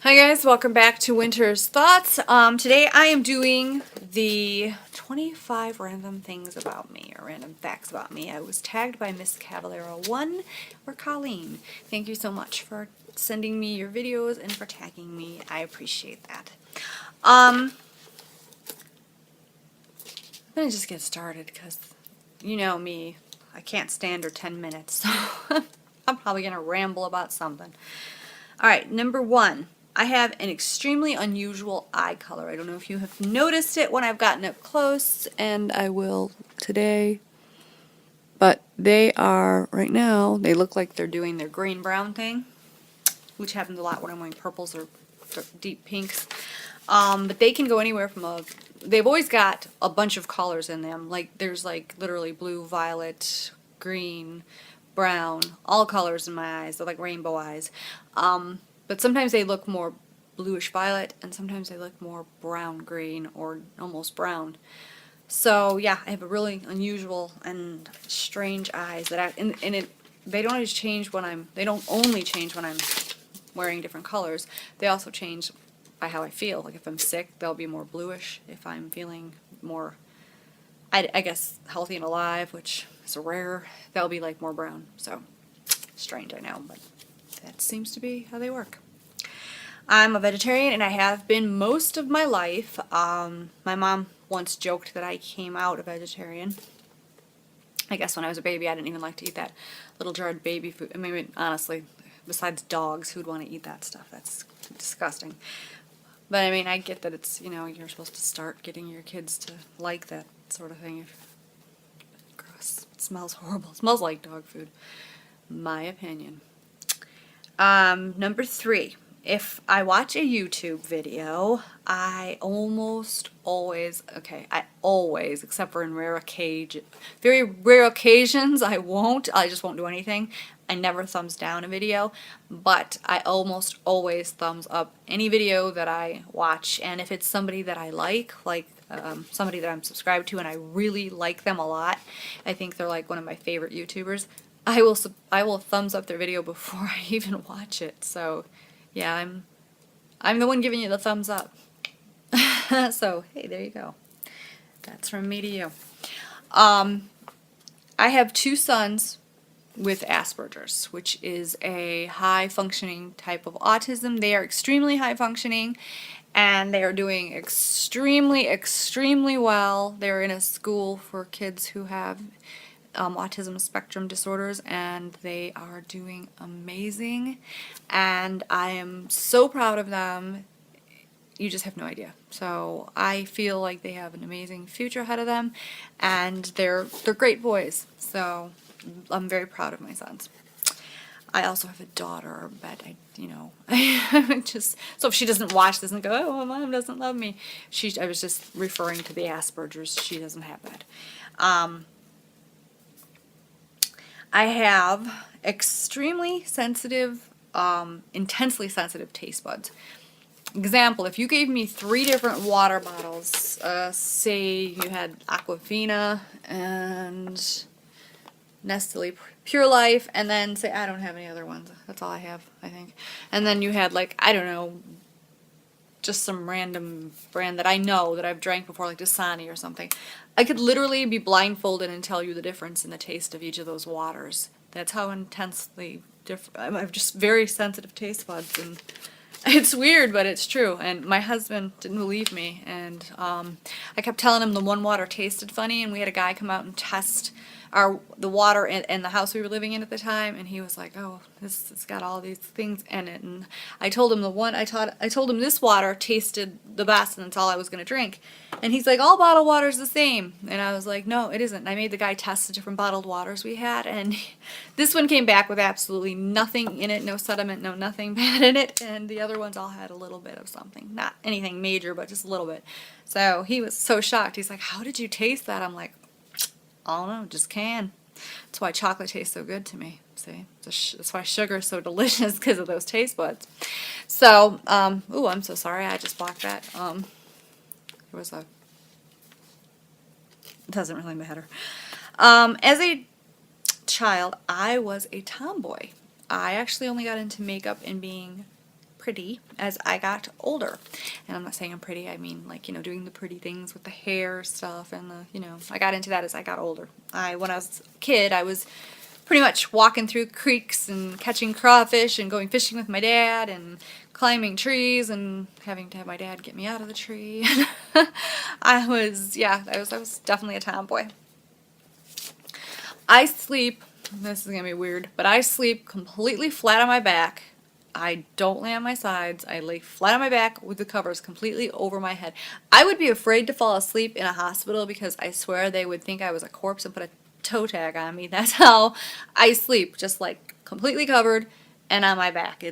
Hi guys, welcome back to Winter's Thoughts. Today I am doing the 25 random things about me, or random facts about me. I was tagged by Miss Caballero1 or Colleen. Thank you so much for sending me your videos and for tagging me. I appreciate that. I'm gonna just get started because you know me, I can't stand her 10 minutes, so I'm probably gonna ramble about something. Alright, number one. I have an extremely unusual eye color. I don't know if you have noticed it when I've gotten up close, and I will today. But they are, right now, they look like they're doing their green-brown thing, which happens a lot when I'm wearing purples or deep pinks. But they can go anywhere from they've always got a bunch of colors in them. Like, there's like literally blue, violet, green, brown, all colors in my eyes. They're like rainbow eyes. But sometimes they look more bluish violet, and sometimes they look more brown green or almost brown. So yeah, I have a really unusual and strange eyes that they don't always change when they don't only change when I'm wearing different colors. They also change by how I feel. Like if I'm sick, they'll be more bluish. If I'm feeling more, I guess, healthy and alive, which is rare, they'll be like more brown. So strange, I know, but that seems to be how they work. I'm a vegetarian, and I have been most of my life. My mom once joked that I came out a vegetarian. I guess when I was a baby, I didn't even like to eat that little jarred baby food. I mean, honestly, besides dogs, who'd want to eat that stuff? That's disgusting. But I mean, I get that it's, you know, you're supposed to start getting your kids to like that sort of thing. Gross. It smells horrible. It smells like dog food. My opinion. Number three, if I watch a YouTube video, I almost always, except for in very rare occasions, I just won't do anything. I never thumbs down a video, but I almost always thumbs up any video that I watch, and if it's somebody that I like somebody that I'm subscribed to and I really like them a lot, I think they're like one of my favorite YouTubers, I will thumbs up their video before I even watch it. So, yeah, I'm the one giving you the thumbs up. So, hey, there you go. That's from me to you. I have two sons with Asperger's, which is a high-functioning type of autism. They are extremely high-functioning, and they are doing extremely, extremely well. They're in a school for kids who have autism spectrum disorders, and they are doing amazing, and I am so proud of them. You just have no idea. So I feel like they have an amazing future ahead of them, and they're great boys. So I'm very proud of my sons. I also have a daughter, but I just, so if she doesn't watch this and go, oh, my mom doesn't love me, I was just referring to the Asperger's. She doesn't have that. I have extremely sensitive, intensely sensitive taste buds. Example, if you gave me 3 different water bottles, say you had Aquafina and Nestle Pure Life, and then say, I don't have any other ones, that's all I have, I think. And then you had, like, I don't know, just some random brand that I know that I've drank before, like Dasani or something. I could literally be blindfolded and tell you the difference in the taste of each of those waters. That's how intensely different. I have just very sensitive taste buds, and it's weird, but it's true. And my husband didn't believe me, and I kept telling him the one water tasted funny, and we had a guy come out and test the water in the house we were living in at the time, and he was like, oh, it's got all these things in it, and I told him I told him this water tasted the best, and that's all I was going to drink, and he's like, all bottled water's the same, and I was like, no, it isn't. And I made the guy test the different bottled waters we had, and this one came back with absolutely nothing in it, no sediment, no nothing bad in it, and the other ones all had a little bit of something, not anything major, but just a little bit. So he was so shocked. He's like, how did you taste that? I'm like, I don't know, just can. That's why chocolate tastes so good to me. See, that's why sugar is so delicious, because of those taste buds. So, ooh, I'm so sorry, I just blocked that. It doesn't really matter. As a child, I was a tomboy. I actually only got into makeup and being pretty as I got older. And I'm not saying I'm pretty, I mean like, you know, doing the pretty things with the hair stuff and the, you know, I got into that as I got older. When I was a kid, I was pretty much walking through creeks and catching crawfish and going fishing with my dad and climbing trees and having to have my dad get me out of the tree. I was definitely a tomboy. I sleep, this is going to be weird, but I sleep completely flat on my back. I don't lay on my sides. I lay flat on my back with the covers completely over my head. I would be afraid to fall asleep in a hospital because I swear they would think I was a corpse and put a toe tag on me. That's how I sleep, just like completely covered and on my back.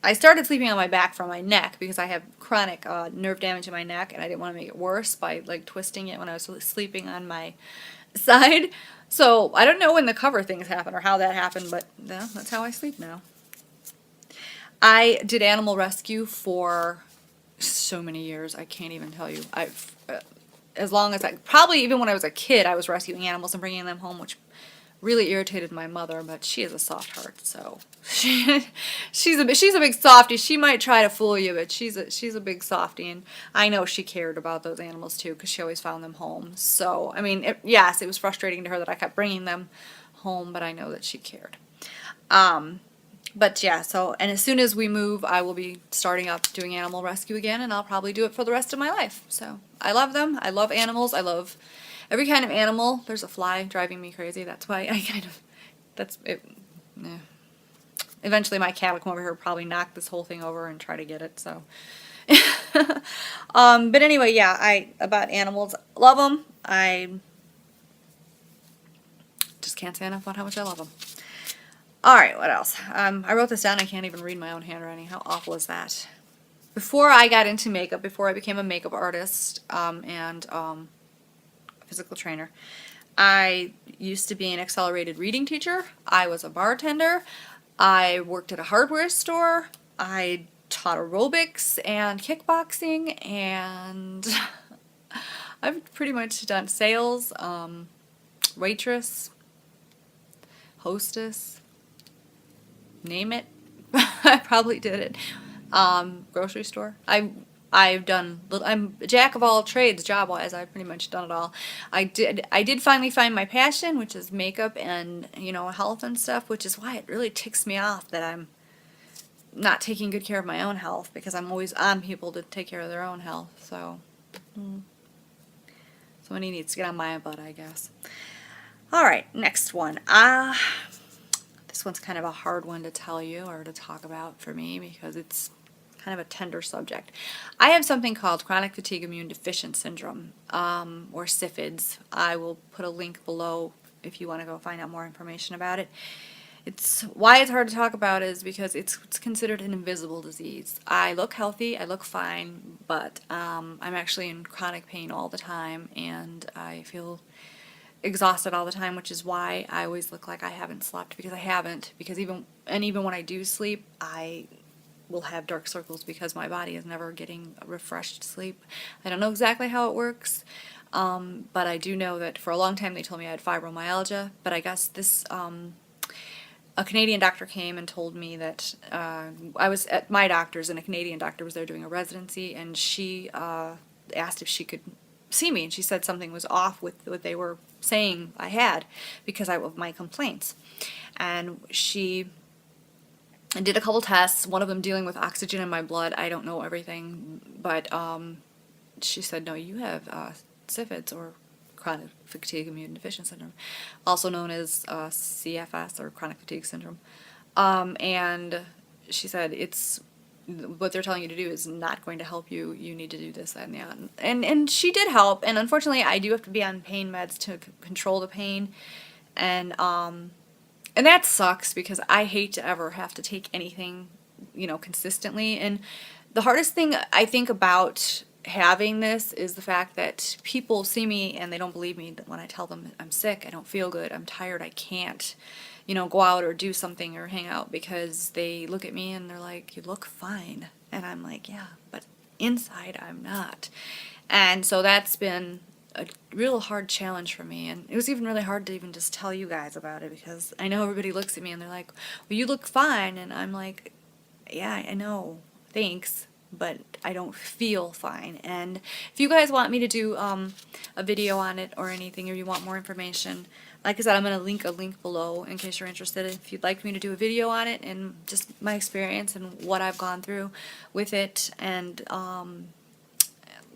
I started sleeping on my back from my neck because I have chronic nerve damage in my neck and I didn't want to make it worse by like twisting it when I was sleeping on my side. So I don't know when the cover things happen or how that happened, but no, that's how I sleep now. I did animal rescue for so many years. I can't even tell you. As long as probably even when I was a kid, I was rescuing animals and bringing them home, which really irritated my mother, but she has a soft heart, so she's a big softie. She might try to fool you, but she's a big softie, and I know she cared about those animals too because she always found them home. So I mean, yes, it was frustrating to her that I kept bringing them home, but I know that she cared. But yeah, and as soon as we move, I will be starting up doing animal rescue again, and I'll probably do it for the rest of my life. So I love them. I love animals. I love every kind of animal. There's a fly driving me crazy. That's why that's it. Yeah. Eventually my cat will come over here and probably knock this whole thing over and try to get it, so. But anyway, yeah, about animals, love them. I just can't say enough about how much I love them. Alright, what else? I wrote this down. I can't even read my own handwriting. How awful is that? Before I got into makeup, before I became a makeup artist and physical trainer, I used to be an accelerated reading teacher. I was a bartender. I worked at a hardware store. I taught aerobics and kickboxing, and I've pretty much done sales, waitress, hostess, name it. I probably did it. Grocery store. I'm a jack of all trades job-wise. I've pretty much done it all. I did finally find my passion, which is makeup and, you know, health and stuff, which is why it really ticks me off that I'm not taking good care of my own health, because I'm always on people to take care of their own health. So somebody needs to get on my butt, I guess. Alright, next one. This one's kind of a hard one to tell you or to talk about for me because it's kind of a tender subject. I have something called chronic fatigue immune deficiency syndrome, or CFIDS. I will put a link below if you want to go find out more information about it. Why it's hard to talk about is because it's considered an invisible disease. I look healthy, I look fine, but I'm actually in chronic pain all the time, and I feel exhausted all the time, which is why I always look like I haven't slept, because I haven't. Because even when I do sleep, I will have dark circles because my body is never getting refreshed sleep. I don't know exactly how it works, but I do know that for a long time they told me I had fibromyalgia, but I guess this a Canadian doctor came and told me that I was at my doctor's, and a Canadian doctor was there doing a residency, and she asked if she could see me, and she said something was off with what they were saying I had because of my complaints. And she did a couple tests, one of them dealing with oxygen in my blood. I don't know everything, but she said, no, you have CFIDS, or chronic fatigue immune deficiency syndrome, also known as CFS, or chronic fatigue syndrome. And she said, what they're telling you to do is not going to help you. You need to do this, that, and the other. And she did help, and unfortunately I do have to be on pain meds to control the pain, and that sucks because I hate to ever have to take anything, you know, consistently. And the hardest thing I think about having this is the fact that people see me and they don't believe me when I tell them I'm sick, I don't feel good, I'm tired, I can't, you know, go out or do something or hang out, because they look at me and they're like, you look fine. And I'm like, yeah, but inside I'm not. And so that's been a real hard challenge for me, and it was even really hard to even just tell you guys about it, because I know everybody looks at me and they're like, well, you look fine, and I'm like, yeah, I know, thanks, but I don't feel fine. And if you guys want me to do a video on it or anything, or you want more information, like I said, I'm going to link a link below in case you're interested. If you'd like me to do a video on it and just my experience and what I've gone through with it, and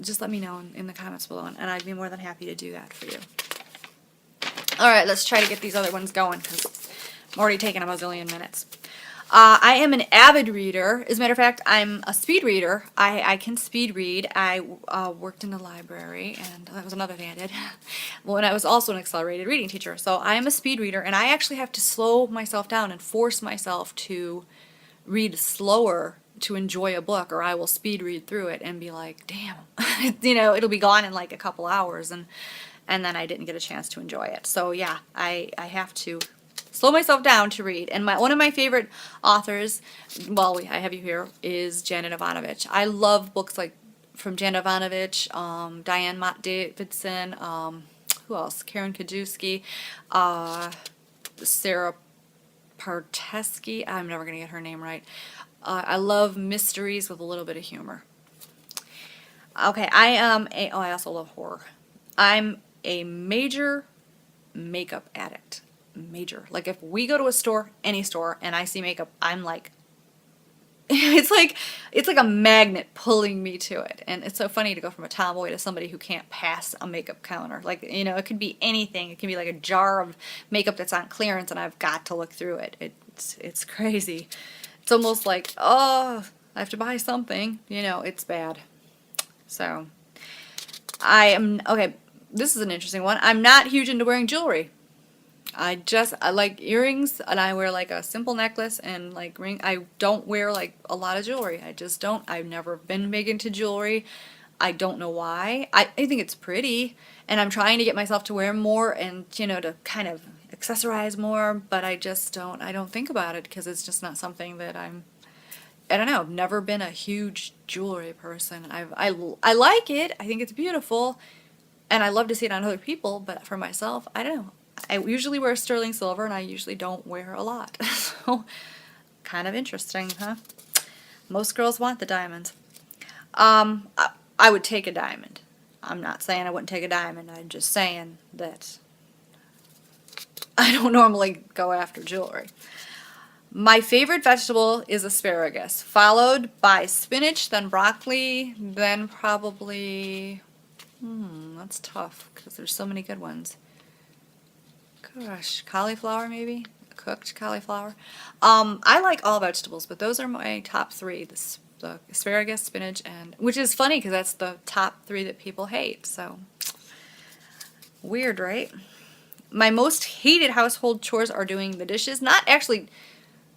just let me know in the comments below, and I'd be more than happy to do that for you. Alright, let's try to get these other ones going, because I'm already taking a bazillion minutes. I am an avid reader. As a matter of fact, I'm a speed reader. I can speed read. I worked in the library, and that was another thing I did. Well, and I was also an accelerated reading teacher. So I am a speed reader, and I actually have to slow myself down and force myself to read slower to enjoy a book, or I will speed read through it and be like, damn, you know, it'll be gone in like a couple hours, and then I didn't get a chance to enjoy it. So yeah, I have to slow myself down to read. And one of my favorite authors, well, I have you here, is Janet Ivanovich. I love books like from Janet Ivanovich, Diane Mott Davidson, who else? Karen Kajewski, Sarah Partesky. I'm never going to get her name right. I love mysteries with a little bit of humor. Okay, I also love horror. I'm a major makeup addict. Major. Like, if we go to a store, any store, and I see makeup, I'm like, it's like a magnet pulling me to it. And it's so funny to go from a tomboy to somebody who can't pass a makeup counter. Like, you know, it could be anything. It can be like a jar of makeup that's on clearance, and I've got to look through it. It's crazy. It's almost like, oh, I have to buy something. You know, it's bad. So, okay, this is an interesting one. I'm not huge into wearing jewelry. I like earrings, and I wear like a simple necklace and like ring. I don't wear like a lot of jewelry. I just don't. I've never been big into jewelry. I don't know why. I think it's pretty, and I'm trying to get myself to wear more, and you know, to kind of accessorize more, but I just don't. I don't think about it because it's just not something that I don't know. I've never been a huge jewelry person. I like it. I think it's beautiful, and I love to see it on other people, but for myself, I don't know. I usually wear sterling silver, and I usually don't wear a lot. So, kind of interesting, huh? Most girls want the diamonds. I would take a diamond. I'm not saying I wouldn't take a diamond. I'm just saying that I don't normally go after jewelry. My favorite vegetable is asparagus, followed by spinach, then broccoli, then probably, that's tough because there's so many good ones. Gosh, cauliflower maybe? Cooked cauliflower. I like all vegetables, but those are my top three. The asparagus, spinach, and, which is funny because that's the top three that people hate, so weird, right? My most hated household chores are doing the dishes. Not actually,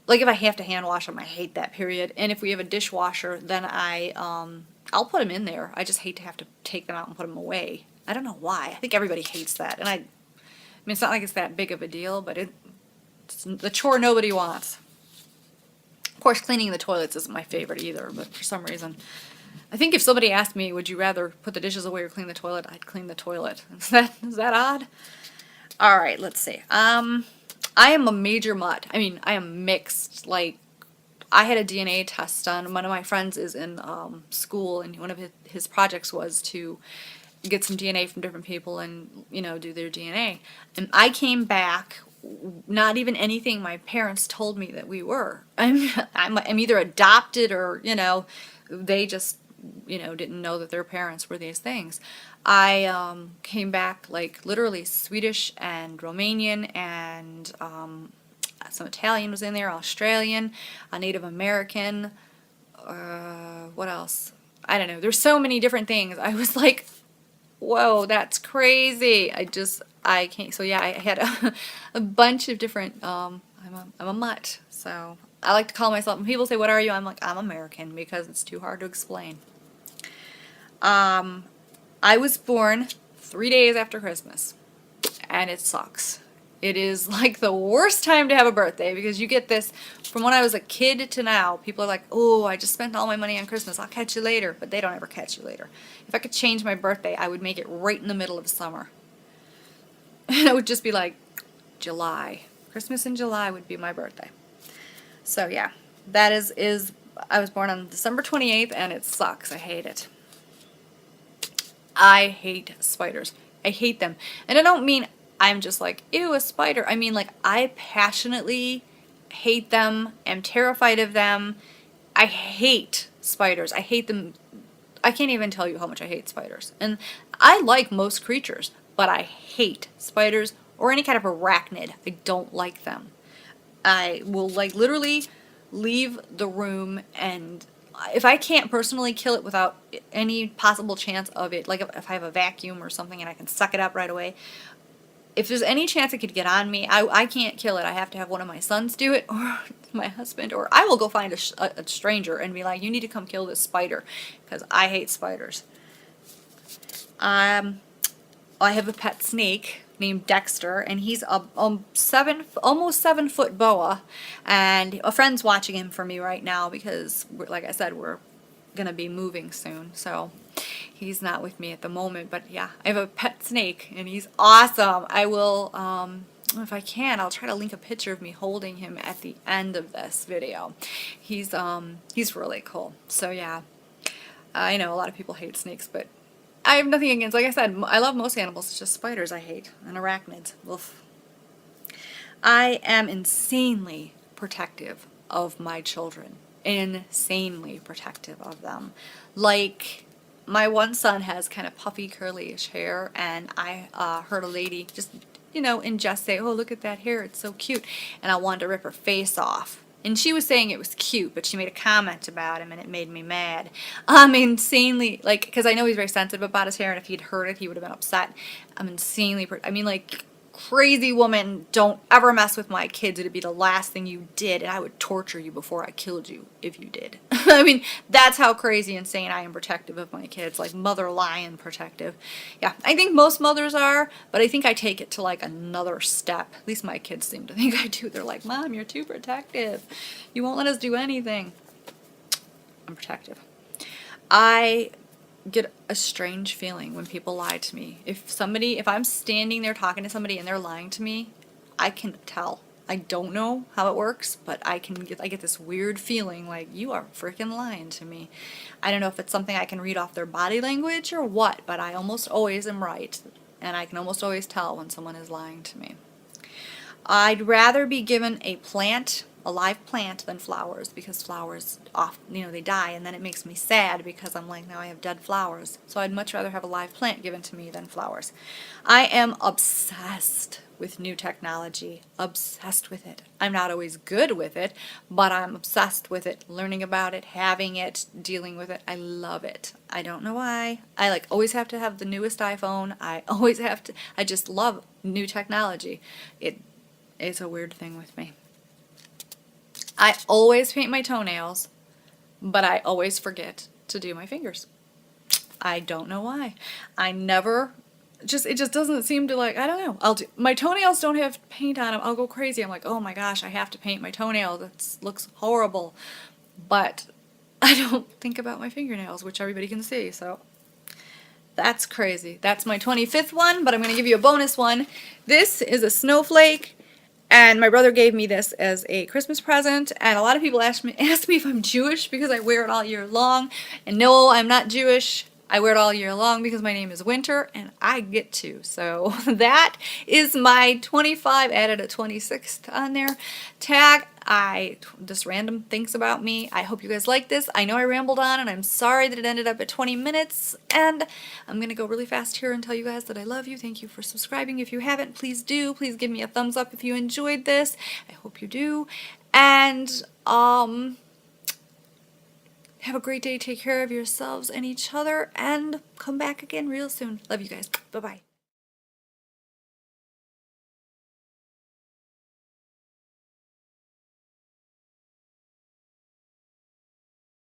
like if I have to hand wash them, I hate that, period. And if we have a dishwasher, then I'll put them in there. I just hate to have to take them out and put them away. I don't know why. I think everybody hates that, and I mean, it's not like it's that big of a deal, but it's the chore nobody wants. Of course, cleaning the toilets isn't my favorite either, but for some reason, I think if somebody asked me, would you rather put the dishes away or clean the toilet, I'd clean the toilet. Is that odd? All right, let's see. I am a major mutt. I mean, I am mixed. Like, I had a DNA test done. One of my friends is in school, and one of his projects was to get some DNA from different people and, you know, do their DNA. And I came back not even anything my parents told me that we were. I'm either adopted or, you know, they just, you know, didn't know that their parents were these things. I came back like literally Swedish and Romanian, and some Italian was in there, Australian, a Native American, what else? I don't know. There's so many different things. I was like, whoa, that's crazy. I can't. So yeah, I had a bunch of different, I'm a mutt. So I like to call myself, when people say, what are you? I'm like, I'm American, because it's too hard to explain. I was born 3 days after Christmas, and it sucks. It is like the worst time to have a birthday, because you get this, from when I was a kid to now, people are like, oh, I just spent all my money on Christmas, I'll catch you later, but they don't ever catch you later. If I could change my birthday, I would make it right in the middle of summer. And it would just be like July. Christmas in July would be my birthday. So yeah, that is I was born on December 28th, and it sucks. I hate it. I hate spiders. I hate them. And I don't mean I'm just like, ew, a spider. I mean, like, I passionately hate them. I'm terrified of them. I hate spiders. I hate them. I can't even tell you how much I hate spiders. And I like most creatures, but I hate spiders or any kind of arachnid. I don't like them. I will, like, literally leave the room, and if I can't personally kill it without any possible chance of it, like if I have a vacuum or something and I can suck it up right away, if there's any chance it could get on me, I can't kill it. I have to have one of my sons do it, or my husband, or I will go find a stranger and be like, you need to come kill this spider, because I hate spiders. I have a pet snake named Dexter, and he's a almost 7 foot boa, and a friend's watching him for me right now because, like I said, we're gonna be moving soon, so he's not with me at the moment. But yeah, I have a pet snake, and he's awesome. I will, if I can, I'll try to link a picture of me holding him at the end of this video. He's really cool. So yeah, I know a lot of people hate snakes, but I have nothing against, like I said, I love most animals. It's just spiders I hate, and arachnids. Oof. I am insanely protective of my children. Insanely protective of them. Like, my one son has kind of puffy, curly-ish hair, and I heard a lady just, you know, in jest say, oh, look at that hair, it's so cute. And I wanted to rip her face off. And she was saying it was cute, but she made a comment about him, and it made me mad. I'm insanely, like, because I know he's very sensitive about his hair, and if he'd heard it, he would have been upset. I'm insanely, I mean, like, crazy woman, don't ever mess with my kids. It'd be the last thing you did, and I would torture you before I killed you if you did. I mean, that's how crazy insane I am protective of my kids, like mother lion protective. Yeah, I think most mothers are, but I think I take it to like another step. At least my kids seem to think I do. They're like, Mom, you're too protective. You won't let us do anything. I'm protective. I get a strange feeling when people lie to me. If I'm standing there talking to somebody and they're lying to me, I can tell. I don't know how it works, but I get this weird feeling like, you are freaking lying to me. I don't know if it's something I can read off their body language or what, but I almost always am right, and I can almost always tell when someone is lying to me. I'd rather be given a live plant than flowers, because flowers they die, and then it makes me sad because I'm like, now I have dead flowers. So I'd much rather have a live plant given to me than flowers. I am obsessed with new technology, obsessed with it. I'm not always good with it, but I'm obsessed with it, learning about it, having it, dealing with it. I love it. I don't know why. I like always have to have the newest iPhone. I just love new technology. It's a weird thing with me. I always paint my toenails, but I always forget to do my fingers. I don't know why. It just doesn't seem to, like, I don't know. My toenails don't have paint on them. I'll go crazy. I'm like, oh my gosh, I have to paint my toenails. That looks horrible. But I don't think about my fingernails, which everybody can see, so that's crazy. That's my 25th one, but I'm going to give you a bonus one. This is a snowflake. And my brother gave me this as a Christmas present, and a lot of people ask me if I'm Jewish because I wear it all year long. And no, I'm not Jewish. I wear it all year long because my name is Winter, and I get to. So that is my 25, added a 26th on there tag. Just random things about me. I hope you guys like this. I know I rambled on, and I'm sorry that it ended up at 20 minutes. And I'm going to go really fast here and tell you guys that I love you. Thank you for subscribing. If you haven't, please do. Please give me a thumbs up if you enjoyed this. I hope you do. And have a great day. Take care of yourselves and each other, and come back again real soon. Love you guys. Bye-bye.